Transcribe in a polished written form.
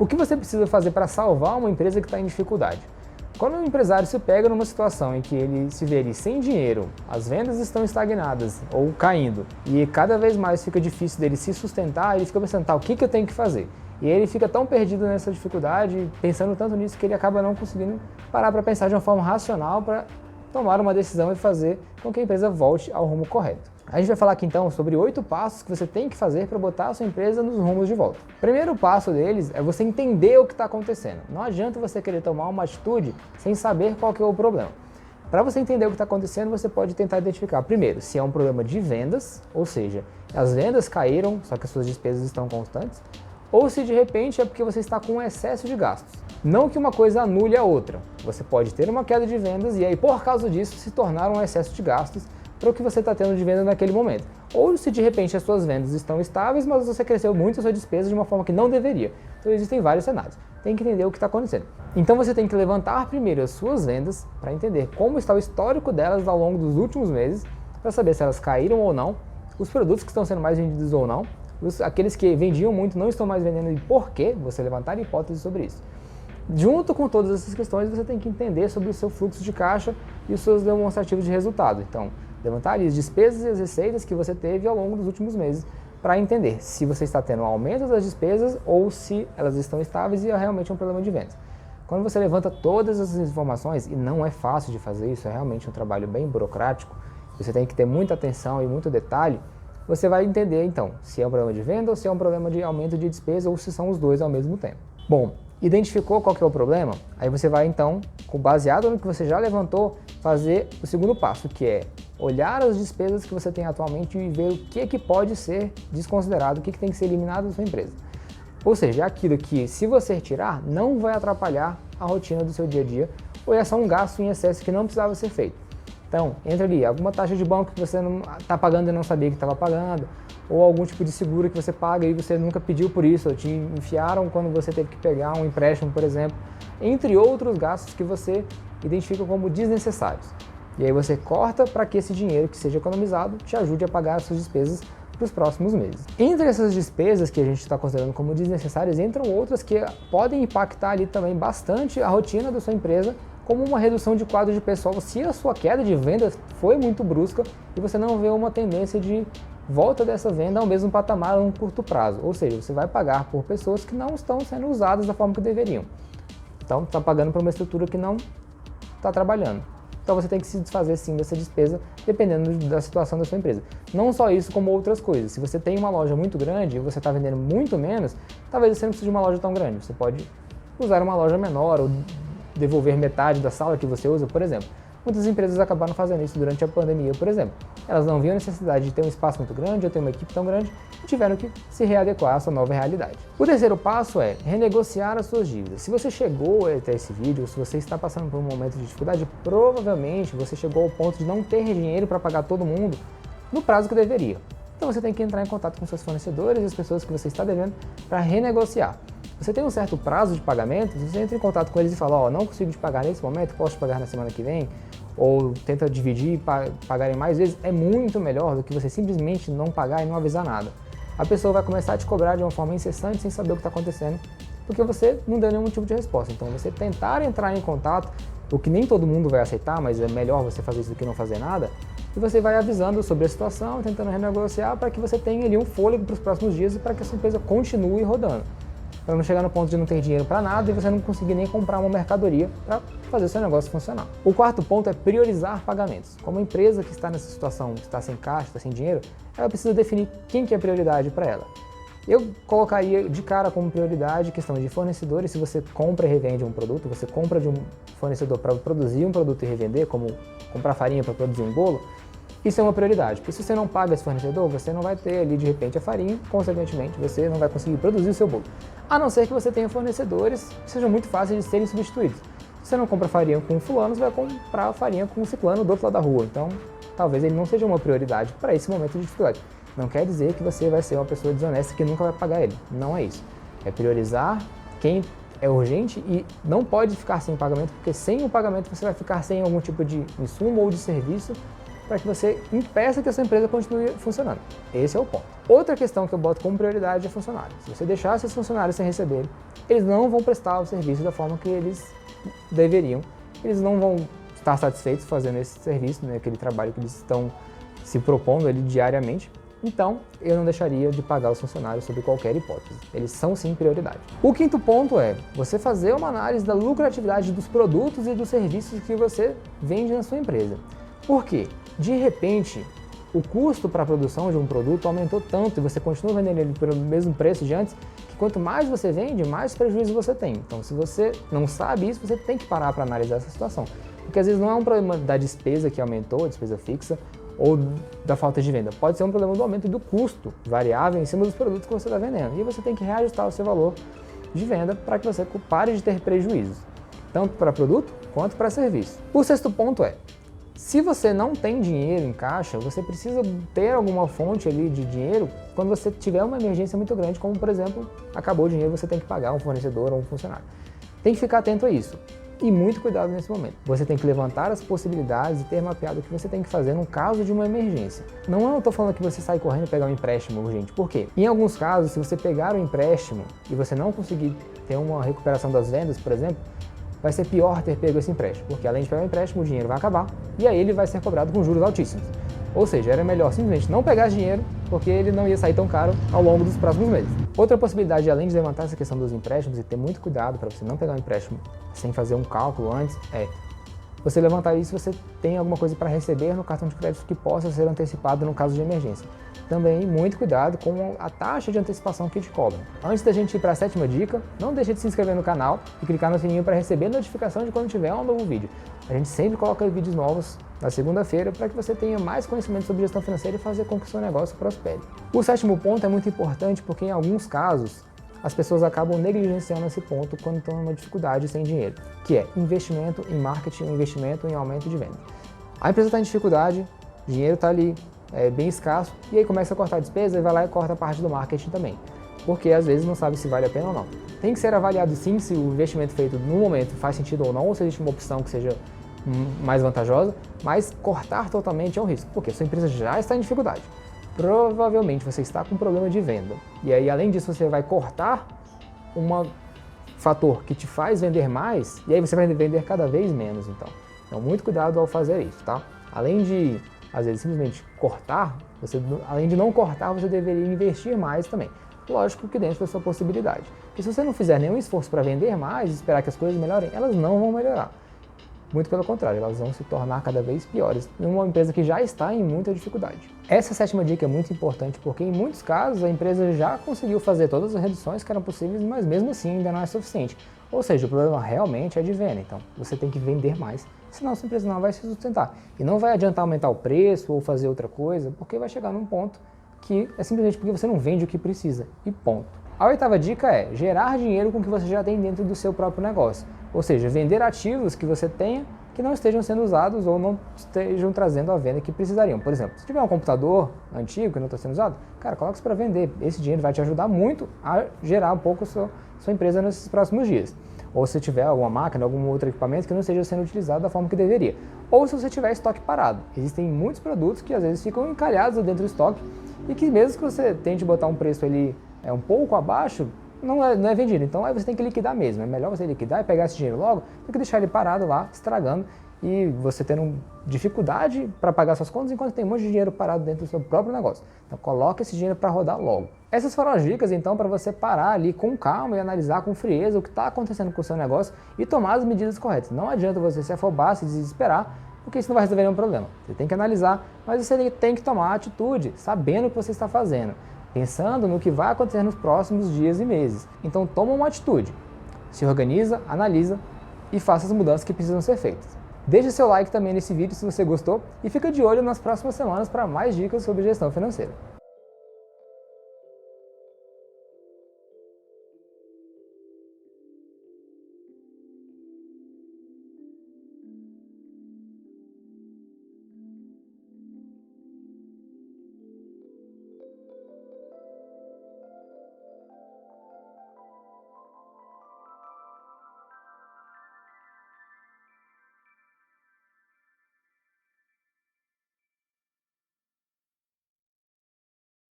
O que você precisa fazer para salvar uma empresa que está em dificuldade? Quando um empresário se pega numa situação em que ele se vê ali sem dinheiro, as vendas estão estagnadas ou caindo e cada vez mais fica difícil dele se sustentar, ele fica pensando, tá, o que eu tenho que fazer? E ele fica tão perdido nessa dificuldade, pensando tanto nisso, que ele acaba não conseguindo parar para pensar de uma forma racional para tomar uma decisão e fazer com que a empresa volte ao rumo correto. A gente vai falar aqui então sobre 8 passos que você tem que fazer para botar a sua empresa nos rumos de volta. O primeiro passo deles é você entender o que está acontecendo. Não adianta você querer tomar uma atitude sem saber qual que é o problema. Para você entender o que está acontecendo, você pode tentar identificar, primeiro, se é um problema de vendas, ou seja, as vendas caíram, só que as suas despesas estão constantes, ou se de repente é porque você está com um excesso de gastos. Não que uma coisa anule a outra. Você pode ter uma queda de vendas e aí, por causa disso, se tornar um excesso de gastos para o que você está tendo de venda naquele momento. Ou se de repente as suas vendas estão estáveis, mas você cresceu muito a sua despesa de uma forma que não deveria. Então existem vários cenários. Tem que entender o que está acontecendo. Então você tem que levantar primeiro as suas vendas para entender como está o histórico delas ao longo dos últimos meses, para saber se elas caíram ou não, os produtos que estão sendo mais vendidos ou não, aqueles que vendiam muito não estão mais vendendo e por quê, você levantar hipóteses sobre isso. Junto com todas essas questões, você tem que entender sobre o seu fluxo de caixa e os seus demonstrativos de resultado. Então, levantar as despesas e as receitas que você teve ao longo dos últimos meses para entender se você está tendo um aumento das despesas ou se elas estão estáveis e é realmente um problema de vendas. Quando você levanta todas essas informações, e não é fácil de fazer isso, é realmente um trabalho bem burocrático, você tem que ter muita atenção e muito detalhe, você vai entender então se é um problema de venda ou se é um problema de aumento de despesa ou se são os dois ao mesmo tempo. Bom, identificou qual que é o problema? Aí você vai então, baseado no que você já levantou, fazer o segundo passo, que é olhar as despesas que você tem atualmente e ver o que é que pode ser desconsiderado, o que tem que ser eliminado da sua empresa. Ou seja, é aquilo que, se você retirar, não vai atrapalhar a rotina do seu dia a dia, ou é só um gasto em excesso que não precisava ser feito. Então, entra ali, alguma taxa de banco que você não está pagando e não sabia que estava pagando, ou algum tipo de seguro que você paga e você nunca pediu por isso, ou te enfiaram quando você teve que pegar um empréstimo, por exemplo, entre outros gastos que você identifica como desnecessários. E aí você corta para que esse dinheiro que seja economizado te ajude a pagar as suas despesas para os próximos meses. Entre essas despesas que a gente está considerando como desnecessárias, entram outras que podem impactar ali também bastante a rotina da sua empresa, como uma redução de quadro de pessoal, se a sua queda de vendas foi muito brusca e você não vê uma tendência de volta dessa venda ao mesmo patamar a um curto prazo. Ou seja, você vai pagar por pessoas que não estão sendo usadas da forma que deveriam. Então, está pagando por uma estrutura que não está trabalhando. Então você tem que se desfazer sim dessa despesa, dependendo da situação da sua empresa. Não só isso, como outras coisas. Se você tem uma loja muito grande e você está vendendo muito menos, talvez você não precise de uma loja tão grande. Você pode usar uma loja menor ou devolver metade da sala que você usa, por exemplo. Muitas empresas acabaram fazendo isso durante a pandemia, por exemplo. Elas não viam a necessidade de ter um espaço muito grande ou ter uma equipe tão grande e tiveram que se readequar à sua nova realidade. O terceiro passo é renegociar as suas dívidas. Se você chegou até esse vídeo, se você está passando por um momento de dificuldade, provavelmente você chegou ao ponto de não ter dinheiro para pagar todo mundo no prazo que deveria. Então você tem que entrar em contato com seus fornecedores e as pessoas que você está devendo para renegociar. Você tem um certo prazo de pagamento, você entra em contato com eles e fala, não consigo te pagar nesse momento, posso te pagar na semana que vem, ou tenta dividir e pagarem mais vezes, é muito melhor do que você simplesmente não pagar e não avisar nada. A pessoa vai começar a te cobrar de uma forma incessante sem saber o que está acontecendo, porque você não deu nenhum tipo de resposta. Então você tentar entrar em contato, o que nem todo mundo vai aceitar, mas é melhor você fazer isso do que não fazer nada, e você vai avisando sobre a situação, tentando renegociar para que você tenha ali um fôlego para os próximos dias e para que a sua empresa continue rodando. Para não chegar no ponto de não ter dinheiro para nada e você não conseguir nem comprar uma mercadoria para fazer o seu negócio funcionar. O quarto ponto é priorizar pagamentos. Como a empresa que está nessa situação, que está sem caixa, está sem dinheiro, ela precisa definir quem que é prioridade para ela. Eu colocaria de cara como prioridade questão de fornecedores. Se você compra e revende um produto, você compra de um fornecedor para produzir um produto e revender, como comprar farinha para produzir um bolo, isso é uma prioridade, porque se você não paga esse fornecedor, você não vai ter ali de repente a farinha, consequentemente você não vai conseguir produzir o seu bolo. A não ser que você tenha fornecedores que sejam muito fáceis de serem substituídos. Se você não compra farinha com um fulano, você vai comprar farinha com um ciclano do outro lado da rua. Então, talvez ele não seja uma prioridade para esse momento de dificuldade. Não quer dizer que você vai ser uma pessoa desonesta que nunca vai pagar ele. Não é isso. É priorizar quem é urgente e não pode ficar sem pagamento, porque sem o pagamento você vai ficar sem algum tipo de insumo ou de serviço para que você impeça que a sua empresa continue funcionando. Esse é o ponto. Outra questão que eu boto como prioridade é funcionários. Se você deixar seus funcionários sem receber, eles não vão prestar o serviço da forma que eles deveriam. Eles não vão estar satisfeitos fazendo esse serviço, né, aquele trabalho que eles estão se propondo ali diariamente. Então, eu não deixaria de pagar os funcionários sob qualquer hipótese. Eles são sim prioridade. O quinto ponto é você fazer uma análise da lucratividade dos produtos e dos serviços que você vende na sua empresa. Por quê? De repente, o custo para a produção de um produto aumentou tanto e você continua vendendo ele pelo mesmo preço de antes, que quanto mais você vende, mais prejuízo você tem. Então, se você não sabe isso, você tem que parar para analisar essa situação. Porque às vezes não é um problema da despesa que aumentou, a despesa fixa, ou da falta de venda. Pode ser um problema do aumento do custo variável em cima dos produtos que você está vendendo. E você tem que reajustar o seu valor de venda para que você pare de ter prejuízos, tanto para produto quanto para serviço. O sexto ponto é, se você não tem dinheiro em caixa, você precisa ter alguma fonte ali de dinheiro quando você tiver uma emergência muito grande, como por exemplo, acabou o dinheiro, você tem que pagar um fornecedor ou um funcionário. Tem que ficar atento a isso. E muito cuidado nesse momento. Você tem que levantar as possibilidades e ter mapeado o que você tem que fazer no caso de uma emergência. Não eu estou falando que você sai correndo e pegar um empréstimo urgente. Por quê? Em alguns casos, se você pegar o empréstimo e você não conseguir ter uma recuperação das vendas, por exemplo, vai ser pior ter pego esse empréstimo, porque além de pegar o empréstimo, o dinheiro vai acabar e aí ele vai ser cobrado com juros altíssimos. Ou seja, era melhor simplesmente não pegar esse dinheiro, porque ele não ia sair tão caro ao longo dos próximos meses. Outra possibilidade, além de levantar essa questão dos empréstimos e ter muito cuidado para você não pegar um empréstimo sem fazer um cálculo antes, é você levantar isso se você tem alguma coisa para receber no cartão de crédito que possa ser antecipado no caso de emergência. Também muito cuidado com a taxa de antecipação que te cobram. Antes da gente ir para a sétima dica, não deixe de se inscrever no canal e clicar no sininho para receber notificação de quando tiver um novo vídeo. A gente sempre coloca vídeos novos na segunda-feira para que você tenha mais conhecimento sobre gestão financeira e fazer com que o seu negócio prospere. O sétimo ponto é muito importante porque em alguns casos as pessoas acabam negligenciando esse ponto quando estão numa dificuldade sem dinheiro, que é investimento em marketing, investimento em aumento de venda. A empresa está em dificuldade, o dinheiro está ali bem escasso, e aí começa a cortar a despesa e vai lá e corta a parte do marketing também, porque às vezes não sabe se vale a pena ou não. Tem que ser avaliado sim se o investimento feito no momento faz sentido ou não, ou se existe uma opção que seja mais vantajosa, mas cortar totalmente é um risco, porque a sua empresa já está em dificuldade. Provavelmente você está com problema de venda, e aí além disso você vai cortar um fator que te faz vender mais, e aí você vai vender cada vez menos, então muito cuidado ao fazer isso, tá? Além de às vezes simplesmente cortar, além de não cortar, você deveria investir mais também. Lógico que dentro da sua possibilidade. Porque se você não fizer nenhum esforço para vender mais e esperar que as coisas melhorem, elas não vão melhorar. Muito pelo contrário, elas vão se tornar cada vez piores em uma empresa que já está em muita dificuldade. Essa sétima dica é muito importante porque em muitos casos a empresa já conseguiu fazer todas as reduções que eram possíveis, mas mesmo assim ainda não é suficiente. Ou seja, o problema realmente é de venda, então você tem que vender mais, senão sua empresa não vai se sustentar. E não vai adiantar aumentar o preço ou fazer outra coisa, porque vai chegar num ponto que é simplesmente porque você não vende o que precisa, e ponto. A oitava dica é gerar dinheiro com o que você já tem dentro do seu próprio negócio. Ou seja, vender ativos que você tenha que não estejam sendo usados ou não estejam trazendo a venda que precisariam. Por exemplo, se tiver um computador antigo que não está sendo usado, cara, coloca isso para vender. Esse dinheiro vai te ajudar muito a gerar um pouco a sua empresa nesses próximos dias. Ou se tiver alguma máquina, algum outro equipamento que não esteja sendo utilizado da forma que deveria. Ou se você tiver estoque parado. Existem muitos produtos que às vezes ficam encalhados dentro do estoque e que mesmo que você tente botar um preço ali um pouco abaixo, não é vendido. Então aí você tem que liquidar mesmo. É melhor você liquidar e pegar esse dinheiro logo do que deixar ele parado lá, estragando, e você tendo dificuldade para pagar suas contas enquanto tem um monte de dinheiro parado dentro do seu próprio negócio. Então coloca esse dinheiro para rodar logo. Essas foram as dicas então para você parar ali com calma e analisar com frieza o que está acontecendo com o seu negócio e tomar as medidas corretas. Não adianta você se afobar, se desesperar, porque isso não vai resolver nenhum problema. Você tem que analisar, mas você tem que tomar atitude, sabendo o que você está fazendo, pensando no que vai acontecer nos próximos dias e meses. Então toma uma atitude, se organiza, analisa e faça as mudanças que precisam ser feitas. Deixe seu like também nesse vídeo se você gostou e fica de olho nas próximas semanas para mais dicas sobre gestão financeira.